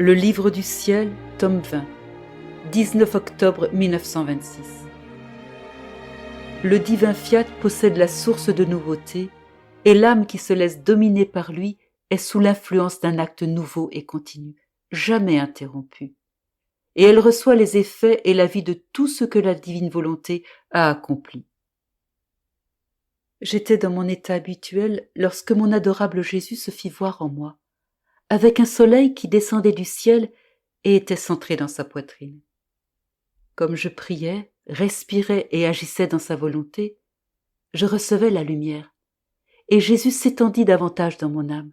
Le livre du ciel, tome 20, 19 octobre 1926. Le divin fiat possède la source de nouveauté, et l'âme qui se laisse dominer par lui est sous l'influence d'un acte nouveau et continu, jamais interrompu. Et elle reçoit les effets et la vie de tout ce que la divine volonté a accompli. J'étais dans mon état habituel lorsque mon adorable Jésus se fit voir en moi, avec un soleil qui descendait du ciel et était centré dans sa poitrine. Comme je priais, respirais et agissais dans sa volonté, je recevais la lumière, et Jésus s'étendit davantage dans mon âme,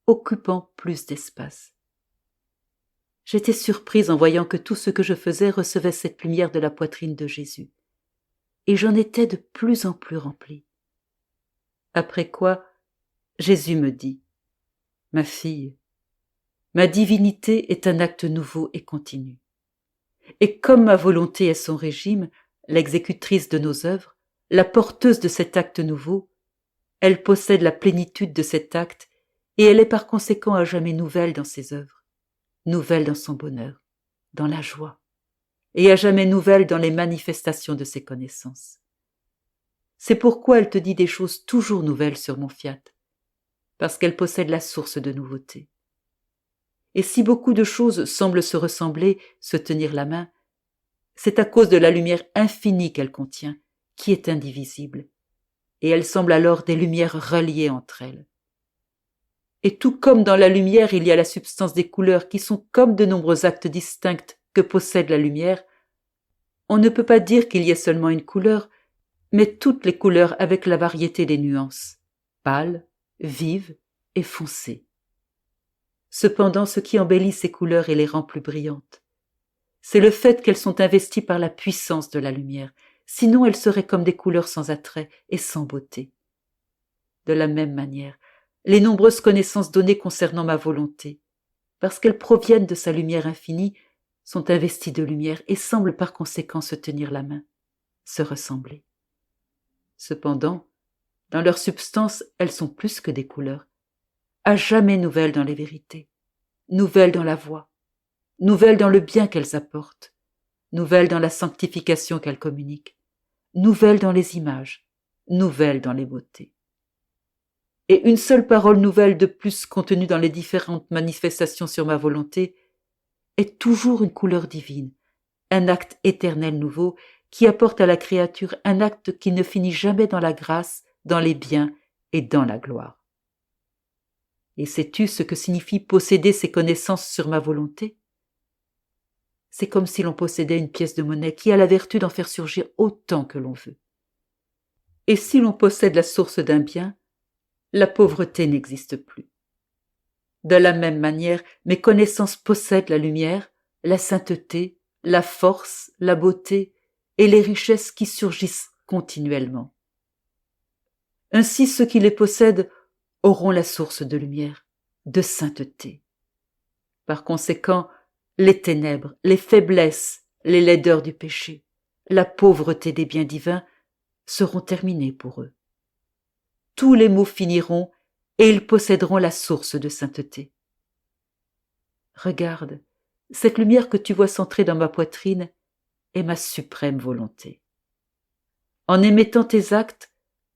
occupant plus d'espace. J'étais surprise en voyant que tout ce que je faisais recevait cette lumière de la poitrine de Jésus, et j'en étais de plus en plus remplie. Après quoi, Jésus me dit : « Ma fille, ma divinité est un acte nouveau et continu. Et comme ma volonté est son régime, l'exécutrice de nos œuvres, la porteuse de cet acte nouveau, elle possède la plénitude de cet acte et elle est par conséquent à jamais nouvelle dans ses œuvres, nouvelle dans son bonheur, dans la joie, et à jamais nouvelle dans les manifestations de ses connaissances. C'est pourquoi elle te dit des choses toujours nouvelles sur mon fiat, parce qu'elle possède la source de nouveauté. Et si beaucoup de choses semblent se ressembler, se tenir la main, c'est à cause de la lumière infinie qu'elle contient, qui est indivisible, et elle semble alors des lumières reliées entre elles. Et tout comme dans la lumière il y a la substance des couleurs qui sont comme de nombreux actes distincts que possède la lumière, on ne peut pas dire qu'il y ait seulement une couleur, mais toutes les couleurs avec la variété des nuances, pâles, vives et foncées. Cependant, ce qui embellit ces couleurs et les rend plus brillantes, c'est le fait qu'elles sont investies par la puissance de la lumière, sinon elles seraient comme des couleurs sans attrait et sans beauté. De la même manière, les nombreuses connaissances données concernant ma volonté, parce qu'elles proviennent de sa lumière infinie, sont investies de lumière et semblent par conséquent se tenir la main, se ressembler. Cependant, dans leur substance, elles sont plus que des couleurs, à jamais nouvelles dans les vérités, nouvelles dans la voie, nouvelles dans le bien qu'elles apportent, nouvelles dans la sanctification qu'elles communiquent, nouvelles dans les images, nouvelles dans les beautés. Et une seule parole nouvelle de plus contenue dans les différentes manifestations sur ma volonté est toujours une couleur divine, un acte éternel nouveau qui apporte à la créature un acte qui ne finit jamais dans la grâce, dans les biens et dans la gloire. Et sais-tu ce que signifie posséder ces connaissances sur ma volonté ? C'est comme si l'on possédait une pièce de monnaie qui a la vertu d'en faire surgir autant que l'on veut. Et si l'on possède la source d'un bien, la pauvreté n'existe plus. De la même manière, mes connaissances possèdent la lumière, la sainteté, la force, la beauté et les richesses qui surgissent continuellement. Ainsi, ceux qui les possèdent auront la source de lumière, de sainteté. Par conséquent, les ténèbres, les faiblesses, les laideurs du péché, la pauvreté des biens divins seront terminés pour eux. Tous les maux finiront et ils posséderont la source de sainteté. Regarde, cette lumière que tu vois centrée dans ma poitrine est ma suprême volonté. En émettant tes actes,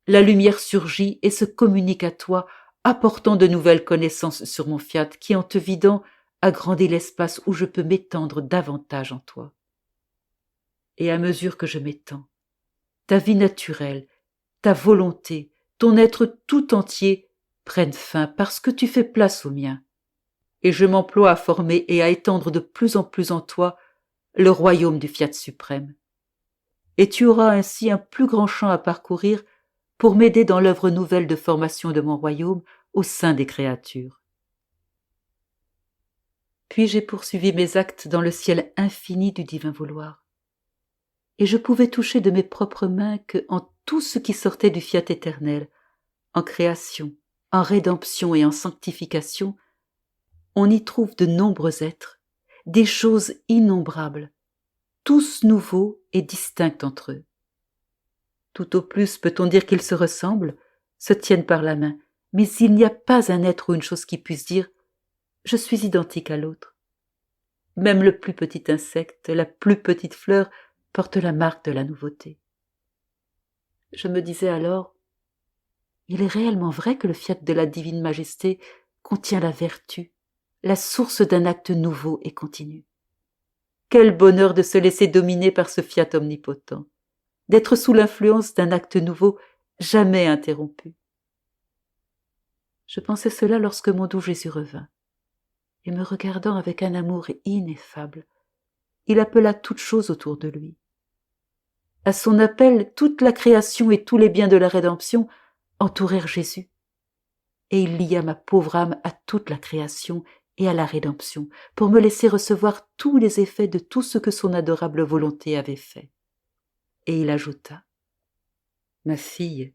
la lumière surgit et se communique à toi, apportant de nouvelles connaissances sur mon fiat qui, en te vidant, agrandit l'espace où je peux m'étendre davantage en toi. Et à mesure que je m'étends, ta vie naturelle, ta volonté, ton être tout entier prennent fin parce que tu fais place au mien. Et je m'emploie à former et à étendre de plus en plus en toi le royaume du fiat suprême. Et tu auras ainsi un plus grand champ à parcourir pour m'aider dans l'œuvre nouvelle de formation de mon royaume au sein des créatures. Puis j'ai poursuivi mes actes dans le ciel infini du divin vouloir. Et je pouvais toucher de mes propres mains que, en tout ce qui sortait du fiat éternel, en création, en rédemption et en sanctification, on y trouve de nombreux êtres, des choses innombrables, tous nouveaux et distincts entre eux. Tout au plus peut-on dire qu'ils se ressemblent, se tiennent par la main, mais il n'y a pas un être ou une chose qui puisse dire « je suis identique à l'autre ». Même le plus petit insecte, la plus petite fleur porte la marque de la nouveauté. Je me disais alors, il est réellement vrai que le fiat de la divine majesté contient la vertu, la source d'un acte nouveau et continu. Quel bonheur de se laisser dominer par ce fiat omnipotent, d'être sous l'influence d'un acte nouveau jamais interrompu. Je pensais cela lorsque mon doux Jésus revint, et me regardant avec un amour ineffable, il appela toutes choses autour de lui. À son appel, toute la création et tous les biens de la rédemption entourèrent Jésus, et il lia ma pauvre âme à toute la création et à la rédemption, pour me laisser recevoir tous les effets de tout ce que son adorable volonté avait fait. Et il ajouta, « Ma fille,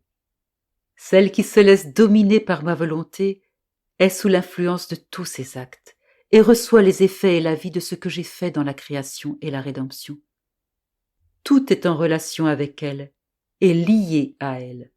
celle qui se laisse dominer par ma volonté est sous l'influence de tous ses actes et reçoit les effets et la vie de ce que j'ai fait dans la création et la rédemption. Tout est en relation avec elle et lié à elle.